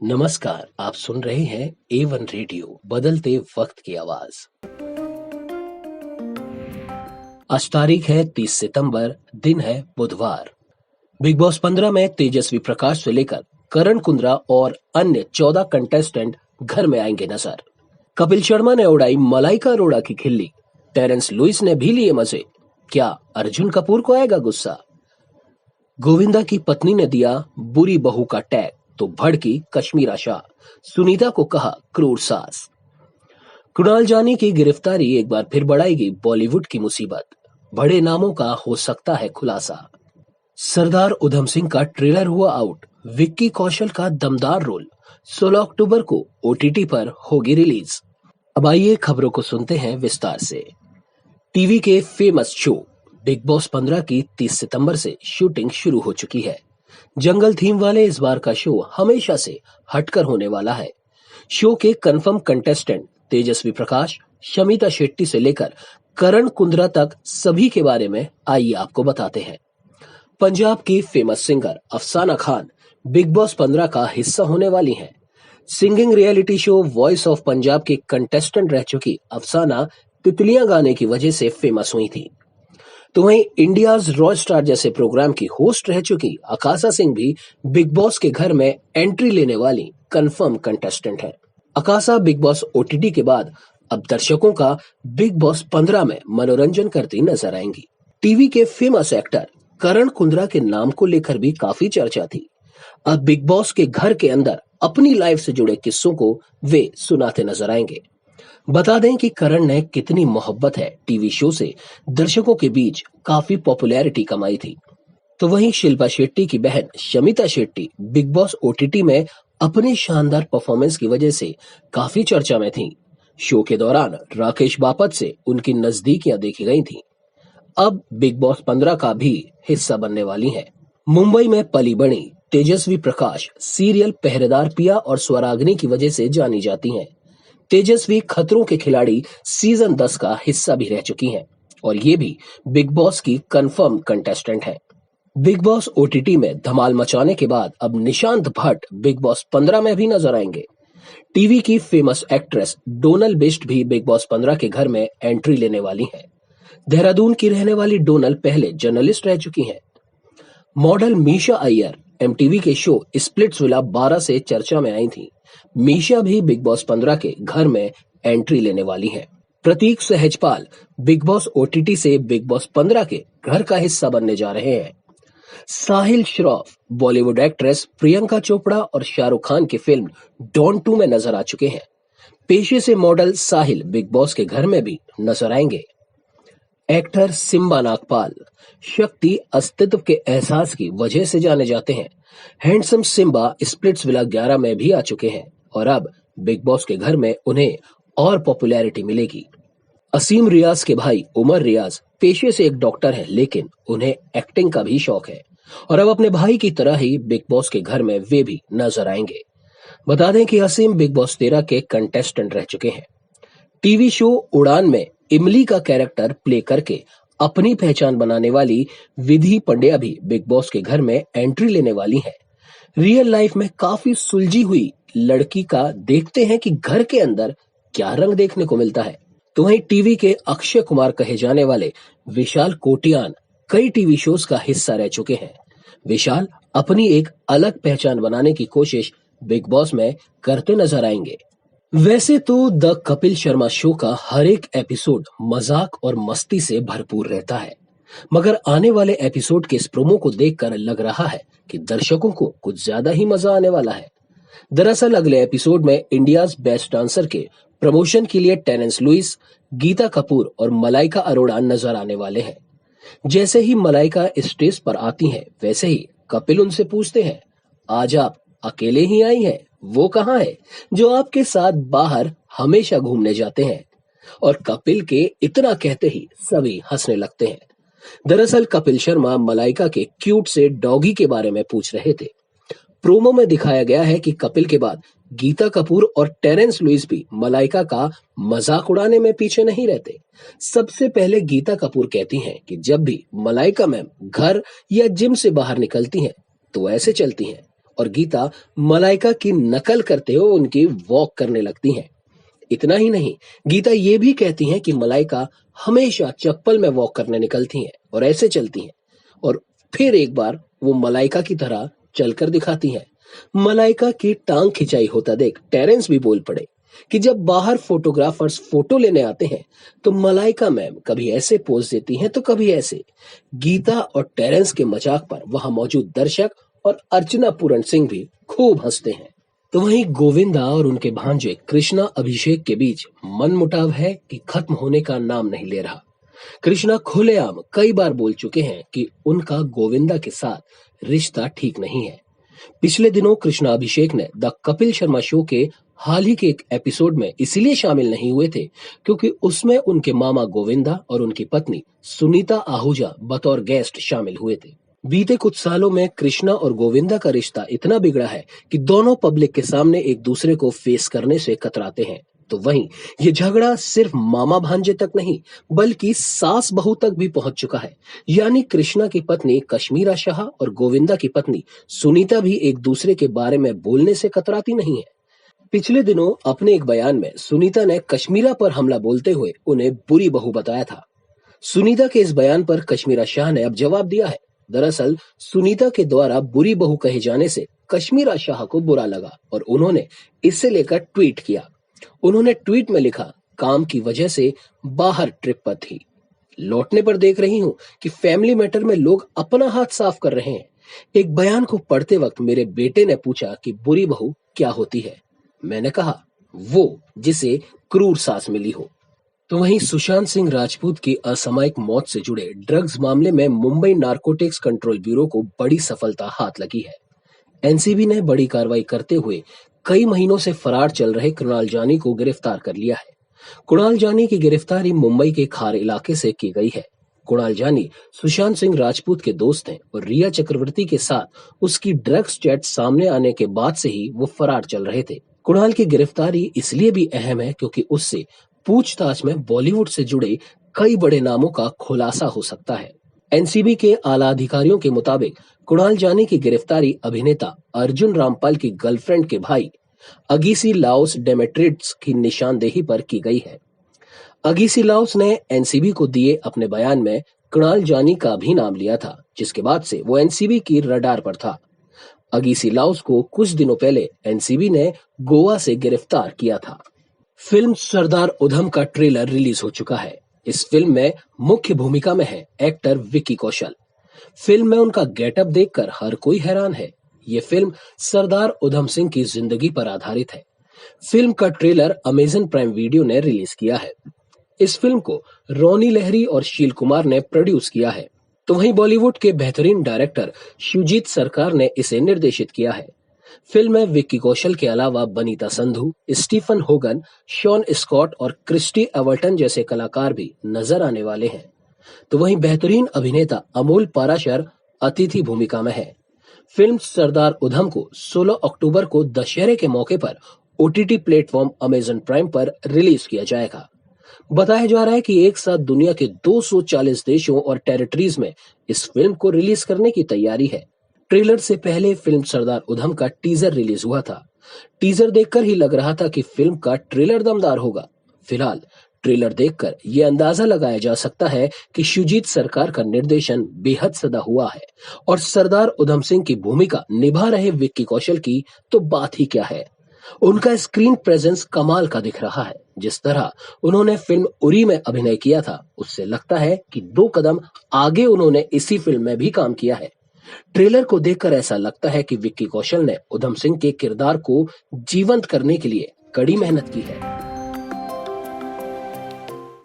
नमस्कार, आप सुन रहे हैं A1 रेडियो बदलते वक्त की आवाज। आज तारीख है 30 सितंबर, दिन है बुधवार। बिग बॉस 15 में तेजस्वी प्रकाश से लेकर करण कुंद्रा और अन्य 14 कंटेस्टेंट घर में आएंगे नजर। कपिल शर्मा ने उड़ाई मलाइका अरोड़ा की खिल्ली, टेरेंस लुइस ने भी लिए मजे। क्या अर्जुन कपूर को आएगा गुस्सा? गोविंदा की पत्नी ने दिया बुरी बहू का टैग तो भड़की कश्मीरा शाह, सुनीता को कहा क्रूर सास। कुणाल जानी की गिरफ्तारी एक बार फिर बढ़ाएगी बॉलीवुड की मुसीबत, बड़े नामों का हो सकता है खुलासा। सरदार उधम सिंह का ट्रेलर हुआ आउट, विक्की कौशल का दमदार रोल, 16 अक्टूबर को OTT पर होगी रिलीज। अब आइए खबरों को सुनते हैं विस्तार से। टीवी के फेमस शो बिग बॉस 15 की 30 सितंबर से शूटिंग शुरू हो चुकी है। जंगल थीम वाले इस बार का शो हमेशा से हटकर होने वाला है। शो के कंफर्म कंटेस्टेंट तेजस्वी प्रकाश, शमिता शेट्टी से लेकर करण कुंद्रा तक सभी के बारे में आइए आपको बताते हैं। पंजाब की फेमस सिंगर अफसाना खान बिग बॉस 15 का हिस्सा होने वाली हैं। Singing reality show voice of Punjab की कंटेस्टेंट रह चुकी अफसाना तितलियां गाने की वजह से फेमस हुई थी। तो वहीं इंडियाज रॉ स्टार जैसे प्रोग्राम की होस्ट रह चुकी अकाशा सिंह भी बिग बॉस के घर में एंट्री लेने वाली कंफर्म कंटेस्टेंट है। अकाशा बिग बॉस OTT के बाद अब दर्शकों का बिग बॉस 15 में मनोरंजन करती नजर आएंगी। टीवी के फेमस एक्टर करण कुंद्रा के नाम को लेकर भी काफी चर्चा थी। अब बिग बॉस के घर के अंदर अपनी लाइफ से जुड़े किस्सों को वे सुनाते नजर आएंगे। बता दें कि करण ने कितनी मोहब्बत है टीवी शो से दर्शकों के बीच काफी पॉपुलैरिटी कमाई थी। तो वहीं शिल्पा शेट्टी की बहन Shamita Shetty big boss OTT में अपने शानदार परफॉर्मेंस की वजह से काफी चर्चा में थीं। शो के दौरान राकेश बापट से उनकी नजदीकियां देखी गई थीं। अब बिग बॉस 15 का भी हिस्सा बनने वाली हैं। मुंबई में पली बड़ी तेजस्वी प्रकाश सीरियल पहरेदार पिया और स्वराग्नि की वजह से जानी जाती हैं। तेजस्वी खतरों के खिलाड़ी सीजन 10 का हिस्सा भी रह चुकी हैं और ये भी बिग बॉस की कंफर्म कंटेस्टेंट हैं। बिग बॉस OTT में धमाल मचाने के बाद अब निशांत भट्ट बिग बॉस 15 में भी नजर आएंगे। टीवी की फेमस एक्ट्रेस डोनल बिष्ट भी बिग बॉस 15 के घर में एंट्री लेने वाली हैं। देहरादून की रहने वाली डोनल पहले जर्नलिस्ट रह चुकी हैं। मॉडल मीशा अय्यर MTV के शो स्प्लिट्सविला 12 से चर्चा में आई थी। मीशा भी बिग बॉस 15 के घर में एंट्री लेने वाली हैं। प्रतीक सहजपाल बिग बॉस OTT से बिग बॉस 15 के घर का हिस्सा बनने जा रहे हैं। साहिल श्रॉफ बॉलीवुड एक्ट्रेस प्रियंका चोपड़ा और शाहरुख खान की फिल्म डॉन 2 में नजर आ चुके हैं। पेशे से मॉडल साहिल बिग बॉस के घर में भी नजर आएंगे। एक्टर सिम्बा नागपाल शक्ति अस्तित्व के एहसास की वजह से जाने जाते हैं। हैंडसम सिम्बा स्प्लिट्सविला 11 में भी आ चुके हैं और अब बिग बॉस के घर में उन्हें और पॉपुलैरिटी मिलेगी। असीम रियाज के भाई उमर रियाज पेशे से एक डॉक्टर हैं, लेकिन उन्हें एक्टिंग का भी शौक है और अब अपने भाई की तरह ही बिग बॉस के घर में वे भी नजर आएंगे। बता दें कि असीम बिग बॉस 13 के कंटेस्टेंट रह चुके हैं। टीवी शो उड़ान में इमली का कैरेक्टर प्ले करके अपनी पहचान बनाने वाली विधि पंड्या भी बिग बॉस के घर में एंट्री लेने वाली हैं। रियल लाइफ में काफी सुलझी हुई लड़की का देखते हैं कि घर के अंदर क्या रंग देखने को मिलता है। तो वहीं टीवी के अक्षय कुमार कहे जाने वाले विशाल कोटियान कई टीवी शोज का हिस्सा रह चुके हैं। विशाल अपनी एक अलग पहचान बनाने की कोशिश बिग बॉस में करते नजर आएंगे। वैसे तो द कपिल शर्मा शो का हर एक एपिसोड मजाक और मस्ती से भरपूर रहता है, मगर आने वाले एपिसोड के इस प्रोमो को देखकर लग रहा है कि दर्शकों को कुछ ज्यादा ही मजा आने वाला है। दरअसल अगले एपिसोड में इंडियाज बेस्ट डांसर के प्रमोशन के लिए टेरेंस लुइस, गीता कपूर और मलाइका अरोड़ा नजर आने वाले हैं। जैसे ही मलाइका स्टेज पर आती हैं, वैसे ही कपिल उनसे पूछते हैं, आज आप अकेले ही आई हैं? वो कहाँ है जो आपके साथ बाहर हमेशा घूमने जाते हैं? और कपिल के इतना कहते ही सभी हंसने लगते हैं। दरअसल कपिल शर्मा मलाइका के क्यूट से डॉगी के बारे में पूछ रहे थे। प्रोमो में दिखाया गया है कि कपिल के बाद गीता कपूर और टेरेंस लुइस भी मलाइका का मजाक उड़ाने में पीछे नहीं रहते। सबसे पहले गीता कपूर कहती हैं कि जब भी मलाइका मैम घर या जिम से बाहर निकलती हैं तो ऐसे चलती हैं और गीता मलाइका की नकल करते हुए उनकी वॉक करने लगती हैं। इतना ही नहीं, गीता ये भी कहती हैं कि मलाइका हमेशा चप्पल में वॉक करने निकलती हैं और ऐसे चलती हैं, और फिर एक बार वो मलाइका की तरह चलकर दिखाती हैं। मलाइका की टांग खिंचाई होता देख टेरेंस भी बोल पड़े कि जब बाहर फोटोग्राफर्स फोटो लेने आते हैं तो मलाइका मैम कभी ऐसे पोज देती हैं तो कभी ऐसे। गीता और टेरेंस के मजाक पर वहां मौजूद दर्शक और अर्चना पूरन सिंह भी खूब हंसते हैं। तो वहीं गोविंदा और उनके भांजे कृष्णा अभिषेक के बीच मनमुटाव है कि खत्म होने का नाम नहीं ले रहा। कृष्णा खुलेआम कई बार बोल चुके हैं कि उनका गोविंदा के साथ रिश्ता ठीक नहीं है। पिछले दिनों कृष्णा अभिषेक ने द कपिल शर्मा शो के हाल ही के एक एपिसोड में इसलिए शामिल नहीं हुए थे क्योंकि उसमें उनके मामा गोविंदा और उनकी पत्नी सुनीता आहूजा बतौर गेस्ट शामिल हुए थे। बीते कुछ सालों में कृष्णा और गोविंदा का रिश्ता इतना बिगड़ा है कि दोनों पब्लिक के सामने एक दूसरे को फेस करने से कतराते हैं। तो वहीं ये झगड़ा सिर्फ मामा भांजे तक नहीं बल्कि सास बहू तक भी पहुंच चुका है। यानी कृष्णा की पत्नी कश्मीरा शाह और गोविंदा की पत्नी सुनीता भी एक दूसरे के बारे में बोलने से कतराती नहीं है। पिछले दिनों अपने एक बयान में सुनीता ने कश्मीरा पर हमला बोलते हुए उन्हें बुरी बहू बताया था। सुनीता के इस बयान पर कश्मीरा शाह ने अब जवाब दिया है। दरअसल सुनीता के द्वारा बुरी बहू कहे जाने से कश्मीरा शाह को बुरा लगा और उन्होंने इससे लेकर ट्वीट किया। उन्होंने ट्वीट में लिखा, काम की वजह से बाहर ट्रिप पर थी, लौटने पर देख रही हूँ कि फैमिली मैटर में लोग अपना हाथ साफ कर रहे हैं। एक बयान को पढ़ते वक्त मेरे बेटे ने पूछा कि बुरी बहू क्या होती है। मैंने कहा वो जिसे क्रूर सास मिली हो। तो वहीं सुशांत सिंह राजपूत की असामयिक मौत से जुड़े ड्रग्स मामले में मुंबई नारकोटिक्स कंट्रोल ब्यूरो को बड़ी सफलता हाथ लगी है। एनसीबी ने बड़ी कार्रवाई करते हुए कई महीनों से फरार चल रहे कुणाल जानी को गिरफ्तार कर लिया है। कुणाल जानी की गिरफ्तारी मुंबई के खार इलाके से की गई है। कुणाल जानी सुशांत सिंह राजपूत के दोस्त हैं और रिया चक्रवर्ती के साथ उसकी ड्रग्स चैट सामने आने के बाद से ही वो फरार चल रहे थे। कुणाल की गिरफ्तारी इसलिए भी अहम है क्योंकि उससे पूछताछ में बॉलीवुड से जुड़े कई बड़े नामों का खुलासा हो सकता है। एनसीबी के आला अधिकारियों के मुताबिक कुणाल जानी की गिरफ्तारी अभिनेता अर्जुन रामपाल की गर्लफ्रेंड के भाई अगीसी लाओस डेमेट्रिड्स की निशानदेही पर की गई है। अगीसी लाओस ने एनसीबी को दिए अपने बयान में कुणाल जानी का भी नाम लिया था, जिसके बाद से वो एनसीबी की रडार पर था। अगीसी लाओस को कुछ दिनों पहले एनसीबी ने गोवा से गिरफ्तार किया था। फिल्म सरदार उधम का ट्रेलर रिलीज हो चुका है। इस फिल्म में मुख्य भूमिका में है एक्टर विक्की कौशल। फिल्म में उनका गेटअप देखकर हर कोई हैरान है। ये फिल्म सरदार उधम सिंह की जिंदगी पर आधारित है। फिल्म का ट्रेलर अमेजन प्राइम वीडियो ने रिलीज किया है। इस फिल्म को रोनी लहरी और शील कुमार ने प्रोड्यूस किया है। तो वहीं बॉलीवुड के बेहतरीन डायरेक्टर शिवजीत सरकार ने इसे निर्देशित किया है। फिल्म में विक्की कौशल के अलावा Banita Sandhu, Stephen Hogan, Shaun Scott और क्रिस्टी एवर्टन जैसे कलाकार भी नजर आने वाले हैं। तो वहीं बेहतरीन अभिनेता अमोल पाराशर अतिथि भूमिका में है। फिल्म सरदार उधम को 16 अक्टूबर को दशहरे के मौके पर ओटीटी प्लेटफॉर्म अमेजन प्राइम पर रिलीज किया जाएगा। बताया जा रहा है कि एक साथ दुनिया के 240 देशों और टेरिटरीज में इस फिल्म को रिलीज करने की तैयारी है। ट्रेलर से पहले फिल्म सरदार उधम का टीजर रिलीज हुआ था। टीजर देखकर ही लग रहा था कि फिल्म का ट्रेलर दमदार होगा। फिलहाल ट्रेलर देखकर ये अंदाजा लगाया जा सकता है कि शिवजीत सरकार का निर्देशन बेहद सदा हुआ है और सरदार उधम सिंह की भूमिका निभा रहे विक्की कौशल की तो बात ही क्या है। उनका स्क्रीन प्रेजेंस कमाल का दिख रहा है। जिस तरह उन्होंने फिल्म उरी में अभिनय किया था, उससे लगता है कि 2 कदम आगे उन्होंने इसी फिल्म में भी काम किया है। ट्रेलर को देखकर ऐसा लगता है कि विक्की कौशल ने उधम सिंह के किरदार को जीवंत करने के लिए कड़ी मेहनत की है।